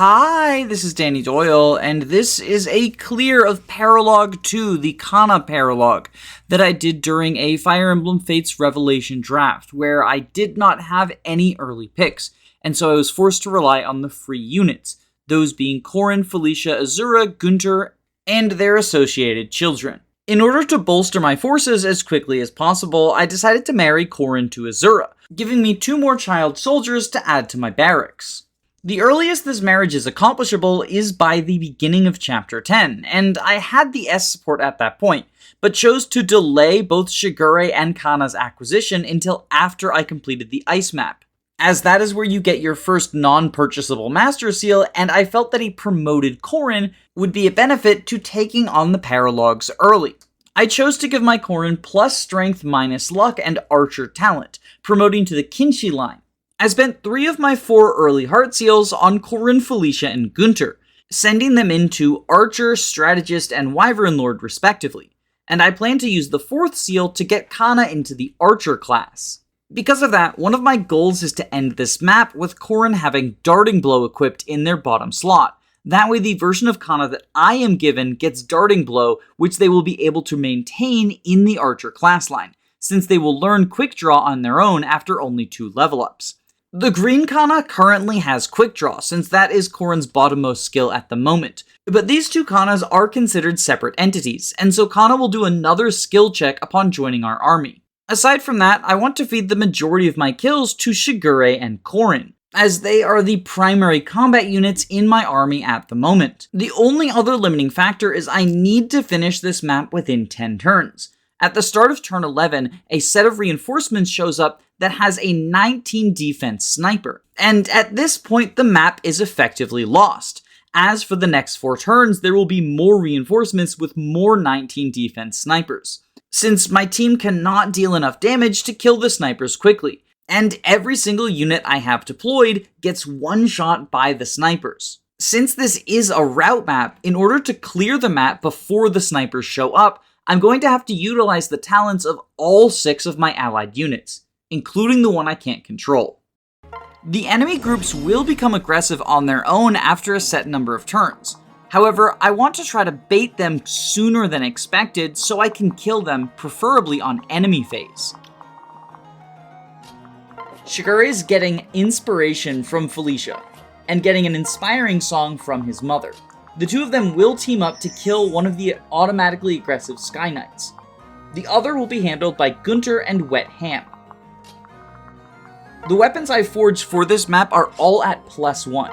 Hi, this is Danny Doyle, and this is a clear of Paralogue 2, the Kana Paralogue, that I did during a Fire Emblem Fates Revelation draft, where I did not have any early picks, and so I was forced to rely on the free units, those being Corrin, Felicia, Azura, Gunter, and their associated children. In order to bolster my forces as quickly as possible, I decided to marry Corrin to Azura, giving me 2 more child soldiers to add to my barracks. The earliest this marriage is accomplishable is by the beginning of Chapter 10, and I had the S support at that point, but chose to delay both Shigure and Kana's acquisition until after I completed the ice map, as that is where you get your first non-purchasable Master Seal, and I felt that a promoted Corrin would be a benefit to taking on the Paralogues early. I chose to give my Corrin plus strength minus luck and archer talent, promoting to the Kinshi line. I spent 3 of my 4 early heart seals on Corrin, Felicia, and Gunter, sending them into Archer, Strategist, and Wyvern Lord respectively, and I plan to use the 4th seal to get Kana into the Archer class. Because of that, one of my goals is to end this map with Corrin having Darting Blow equipped in their bottom slot. That way the version of Kana that I am given gets Darting Blow, which they will be able to maintain in the Archer class line, since they will learn Quick Draw on their own after only 2 level ups. The green Kana currently has Quick Draw, since that is Corrin's bottommost skill at the moment, but these 2 Kanas are considered separate entities, and so Kana will do another skill check upon joining our army. Aside from that, I want to feed the majority of my kills to Shigure and Corrin, as they are the primary combat units in my army at the moment. The only other limiting factor is I need to finish this map within 10 turns. At the start of turn 11, a set of reinforcements shows up that has a 19 defense sniper, and at this point the map is effectively lost. As for the next 4 turns, there will be more reinforcements with more 19 defense snipers, since my team cannot deal enough damage to kill the snipers quickly, and every single unit I have deployed gets one shot by the snipers. Since this is a route map, in order to clear the map before the snipers show up, I'm going to have to utilize the talents of all 6 of my allied units, including the one I can't control. The enemy groups will become aggressive on their own after a set number of turns. However, I want to try to bait them sooner than expected so I can kill them, preferably on enemy phase. Shigure is getting inspiration from Felicia, and getting an inspiring song from his mother. The 2 of them will team up to kill one of the automatically aggressive Sky Knights. The other will be handled by Gunter and Wet Ham. The weapons I forged for this map are all at +1.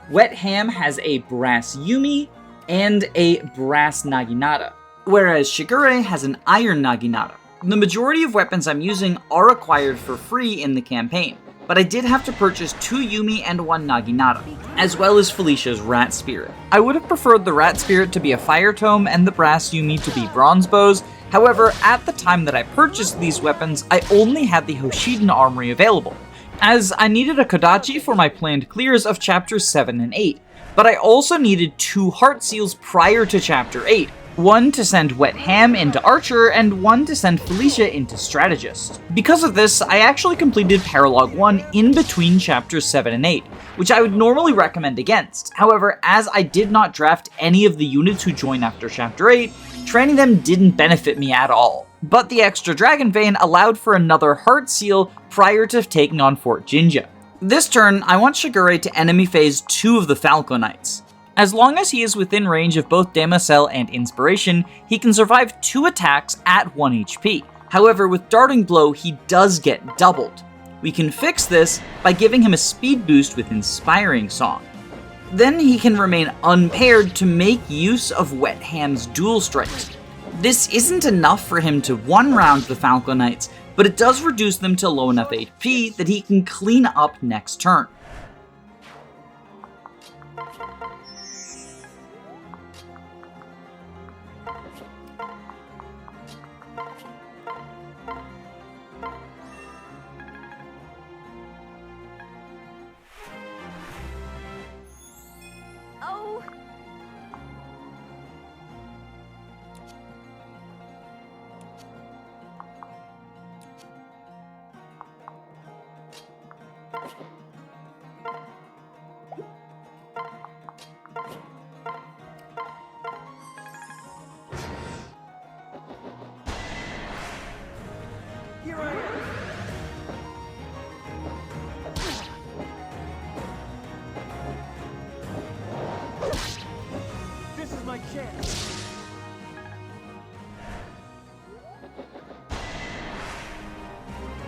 Wet Ham has a brass Yumi and a brass Naginata, whereas Shigure has an iron Naginata. The majority of weapons I'm using are acquired for free in the campaign, but I did have to purchase 2 Yumi and 1 Naginata, as well as Felicia's Rat Spirit. I would have preferred the Rat Spirit to be a Fire Tome and the Brass Yumi to be Bronze Bows. However, at the time that I purchased these weapons, I only had the Hoshiden Armory available, as I needed a Kodachi for my planned clears of Chapters 7 and 8, but I also needed 2 Heart Seals prior to Chapter 8, one to send Wet Ham into Archer, and one to send Felicia into Strategist. Because of this, I actually completed Paralogue 1 in between Chapters 7 and 8, which I would normally recommend against. However, as I did not draft any of the units who join after Chapter 8, training them didn't benefit me at all. But the extra Dragon Vein allowed for another Heart Seal prior to taking on Fort Jinja. This turn, I want Shigure to enemy phase 2 of the Falco Knights. As long as he is within range of both Damosel and Inspiration, he can survive 2 attacks at 1 HP. However, with Darting Blow, he does get doubled. We can fix this by giving him a speed boost with Inspiring Song. Then he can remain unpaired to make use of Wet Ham's Dual Strikes. This isn't enough for him to one-round the Falco Knights, but it does reduce them to low enough HP that he can clean up next turn. Here I am. This is my chance.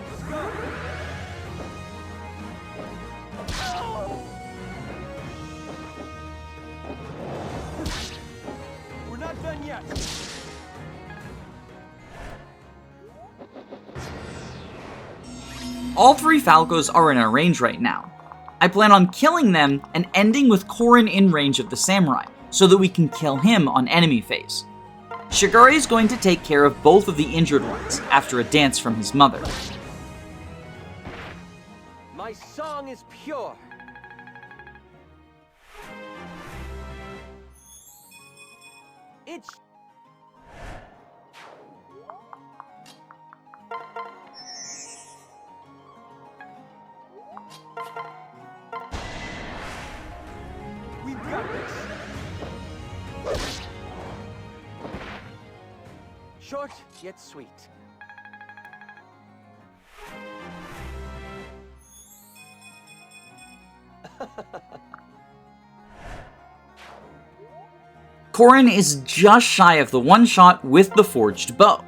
Let's go. We're not done yet. All three Falcos are in our range right now. I plan on killing them and ending with Corrin in range of the samurai, so that we can kill him on enemy phase. Shigure is going to take care of both of the injured ones after a dance from his mother. My song is pure. It's we've got this. Short yet sweet. Corrin is just shy of the one-shot with the forged bow.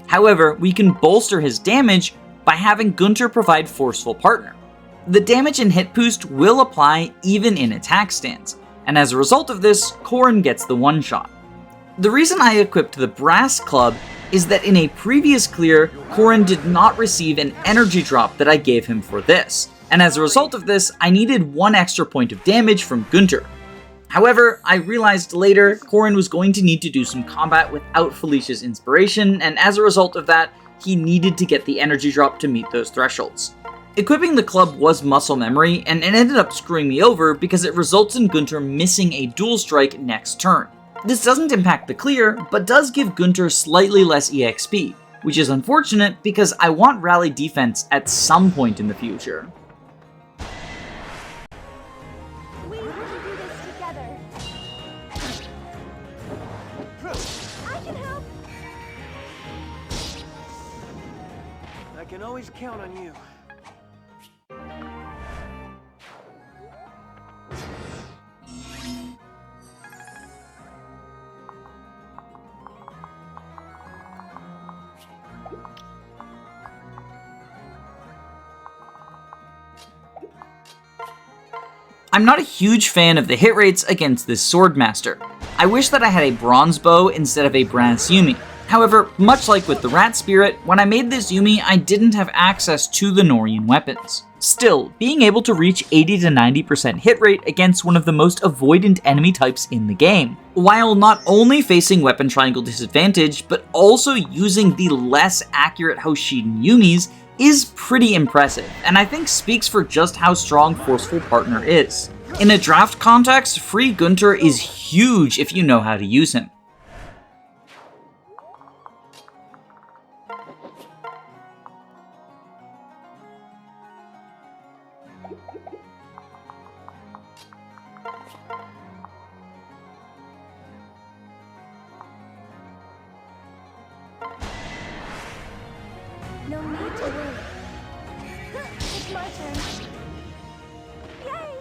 However, we can bolster his damage by having Gunter provide Forceful Partner. The damage and hit boost will apply even in attack stance, and as a result of this, Corrin gets the one-shot. The reason I equipped the Brass Club is that in a previous clear, Corrin did not receive an energy drop that I gave him for this, and as a result of this, I needed 1 extra point of damage from Gunter. However, I realized later Corrin was going to need to do some combat without Felicia's inspiration, and as a result of that, he needed to get the energy drop to meet those thresholds. Equipping the club was muscle memory, and it ended up screwing me over because it results in Gunter missing a dual strike next turn. This doesn't impact the clear, but does give Gunter slightly less EXP, which is unfortunate because I want rally defense at some point in the future. I can always count on you. I'm not a huge fan of the hit rates against this Swordmaster. I wish that I had a bronze bow instead of a brass Yumi. However, much like with the Rat Spirit, when I made this Yumi, I didn't have access to the Norian weapons. Still, being able to reach 80 to 90% hit rate against one of the most avoidant enemy types in the game, while not only facing weapon triangle disadvantage, but also using the less accurate Hoshiden Yumis, is pretty impressive, and I think speaks for just how strong Forceful Partner is. In a draft context, Free Gunter is huge if you know how to use him. No need to wait. It's my turn. Yay!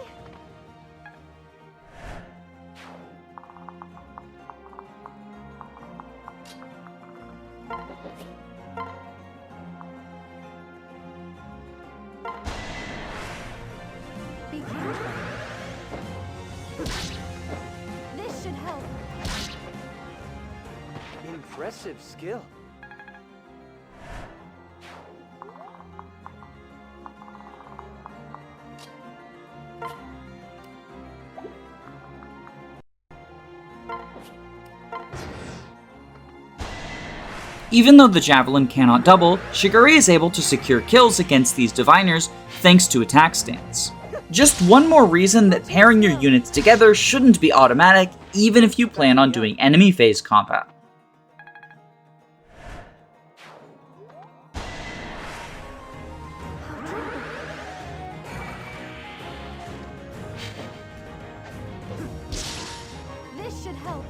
Be careful. This should help. Impressive skill. Even though the Javelin cannot double, Shigure is able to secure kills against these Diviners thanks to attack stance. Just one more reason that pairing your units together shouldn't be automatic, even if you plan on doing enemy phase combat. This should help.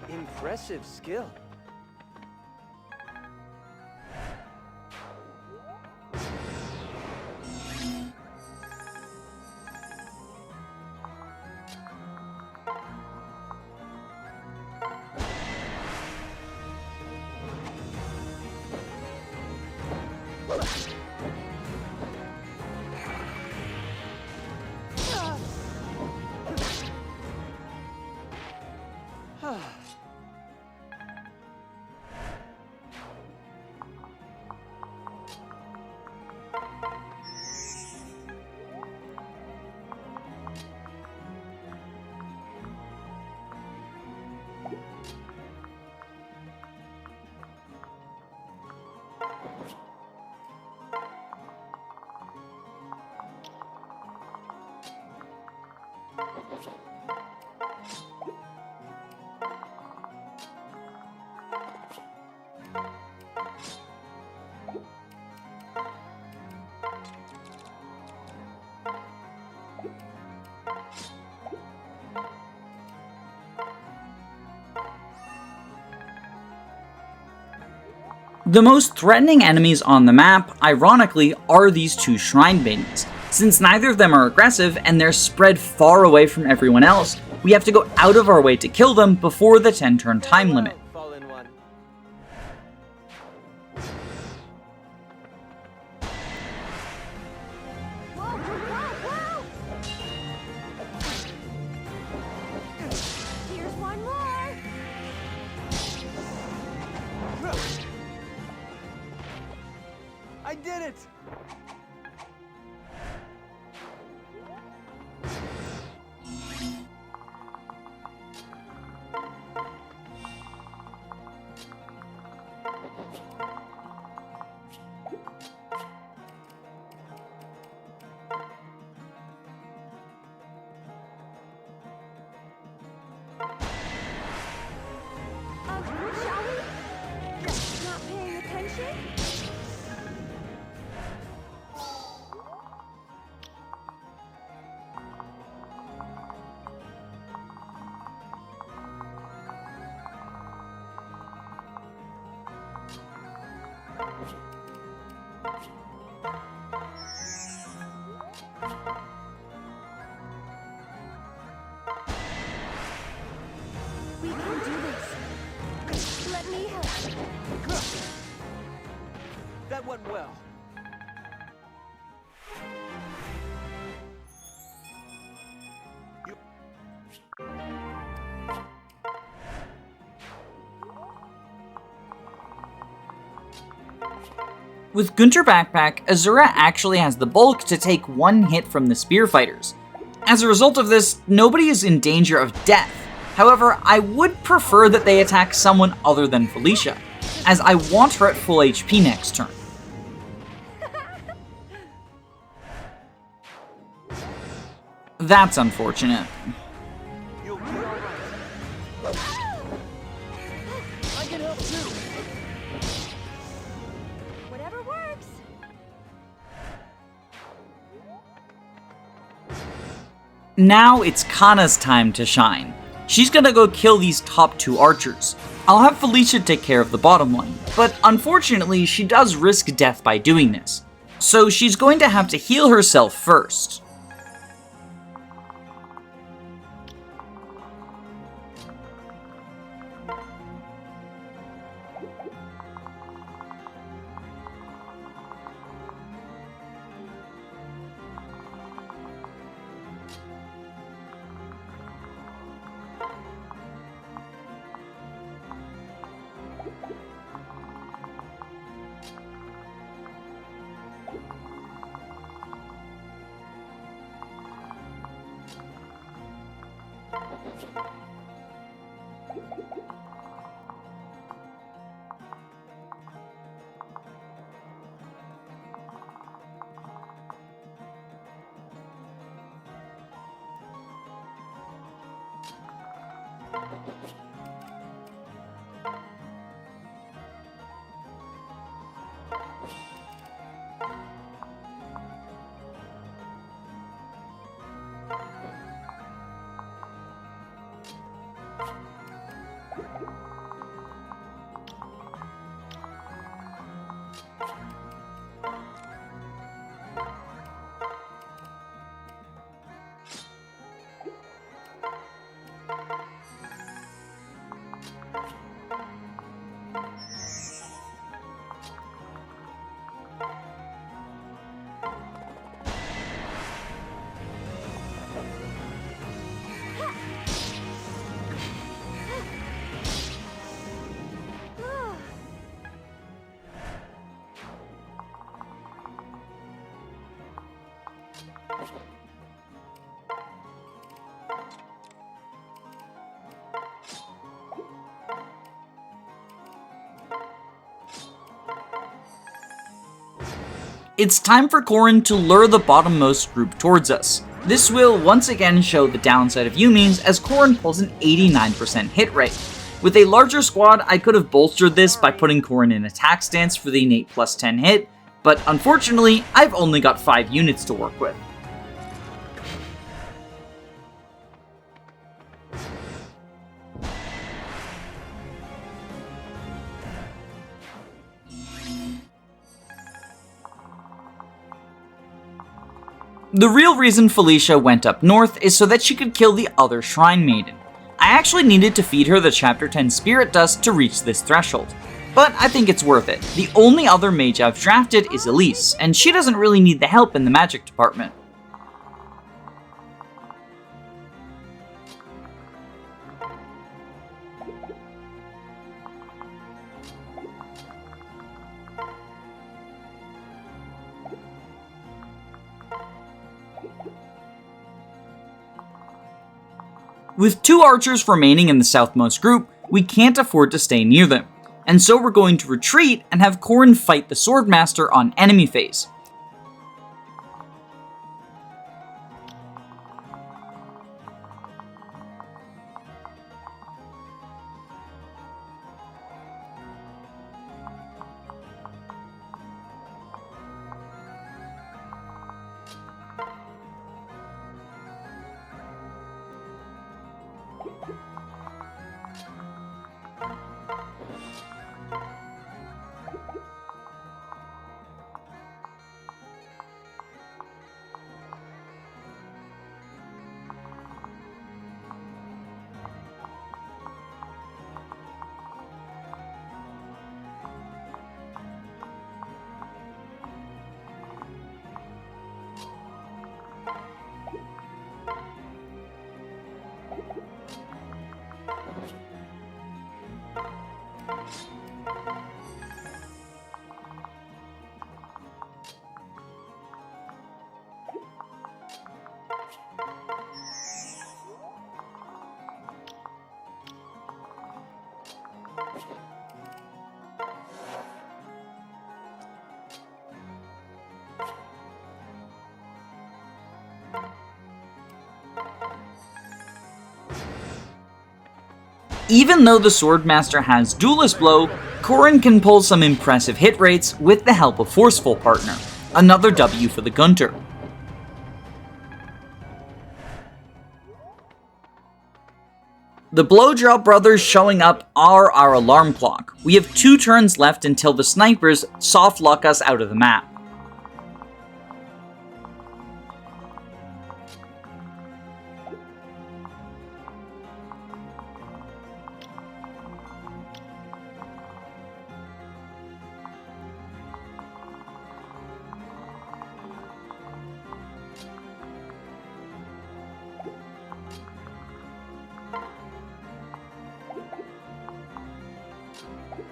Impressive skill. The most threatening enemies on the map, ironically, are these two Shrine Maidens. Since neither of them are aggressive and they're spread far away from everyone else, we have to go out of our way to kill them before the 10-turn time limit. Fallen one. Whoa, whoa, whoa! Here's one more! I did it! Shall we? Not paying attention? We can do this. Let me help. That went well. With Gunter Backpack, Azura actually has the bulk to take one hit from the spear fighters. As a result of this, nobody is in danger of death. However, I would prefer that they attack someone other than Felicia, as I want her at full HP next turn. That's unfortunate. You'll be alright. I can help too. Whatever works. Now it's Kana's time to shine. She's gonna go kill these top two archers. I'll have Felicia take care of the bottom one, but unfortunately she does risk death by doing this. So she's going to have to heal herself first. It's time for Corrin to lure the bottommost group towards us. This will once again show the downside of Yumi's, as Corrin pulls an 89% hit rate. With a larger squad, I could have bolstered this by putting Corrin in attack stance for the innate plus 10 hit, but unfortunately, I've only got 5 units to work with. The real reason Felicia went up north is so that she could kill the other Shrine Maiden. I actually needed to feed her the Chapter 10 Spirit Dust to reach this threshold, but I think it's worth it. The only other mage I've drafted is Elise, and she doesn't really need the help in the magic department. With 2 archers remaining in the southmost group, we can't afford to stay near them, and so we're going to retreat and have Corrin fight the Swordmaster on enemy phase. Even though the Swordmaster has Duelist Blow, Corrin can pull some impressive hit rates with the help of Forceful Partner. Another W for the Gunter. The Blowjob brothers showing up are our alarm clock. We have 2 turns left until the snipers soft lock us out of the map.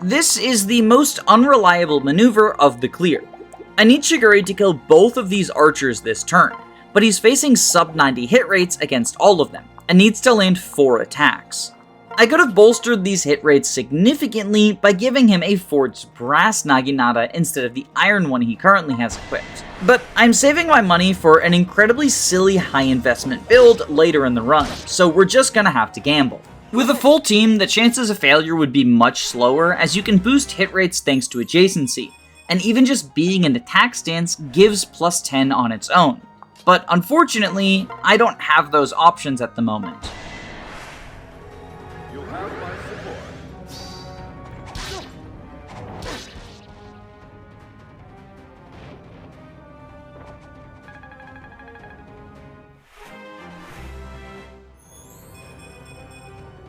This is the most unreliable maneuver of the clear. I need Shiguri to kill both of these archers this turn, but he's facing sub 90 hit rates against all of them, and needs to land 4 attacks. I could have bolstered these hit rates significantly by giving him a forged brass Naginata instead of the iron one he currently has equipped, but I'm saving my money for an incredibly silly high investment build later in the run, so we're just gonna have to gamble. With a full team, the chances of failure would be much slower, as you can boost hit rates thanks to adjacency, and even just being in attack stance gives plus 10 on its own. But unfortunately, I don't have those options at the moment. You have my support.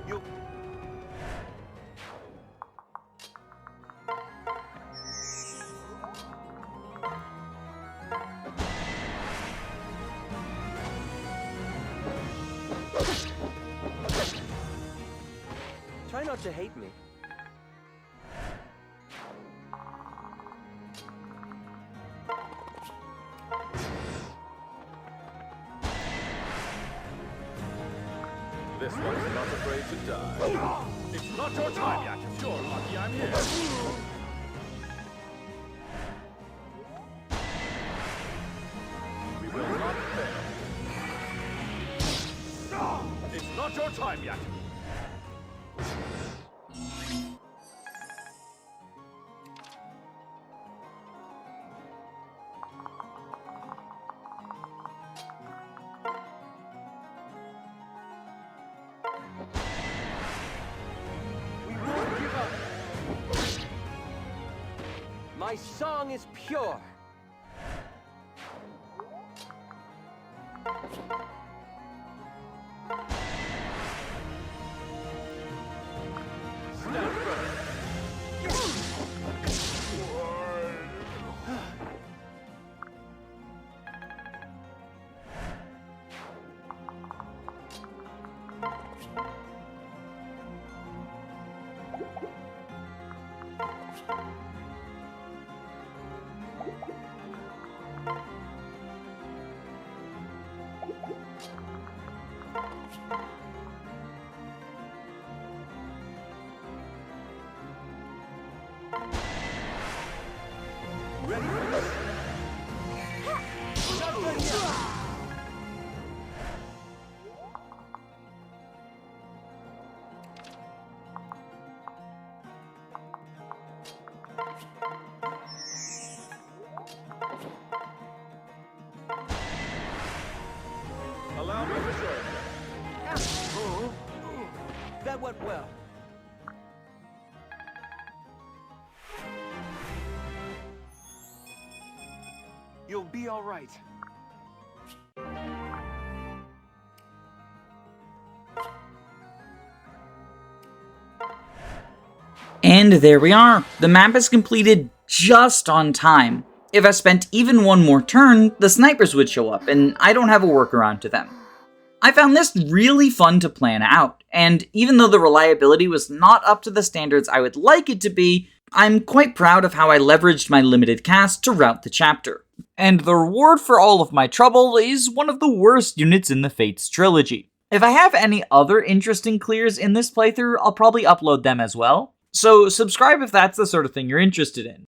You... Try not to hate me. This one's not afraid to die. It's not your time yet. If you're lucky, I'm here. We will not fail. not your time yet. We won't give up. My song is pure. Stand firm. Ready for this? Allow me to join you. That went well. You'll be all right. And there we are. The map is completed just on time. If I spent even one more turn, the snipers would show up, and I don't have a workaround to them. I found this really fun to plan out, and even though the reliability was not up to the standards I would like it to be, I'm quite proud of how I leveraged my limited cast to route the chapter. And the reward for all of my trouble is one of the worst units in the Fates trilogy. If I have any other interesting clears in this playthrough, I'll probably upload them as well. So subscribe if that's the sort of thing you're interested in.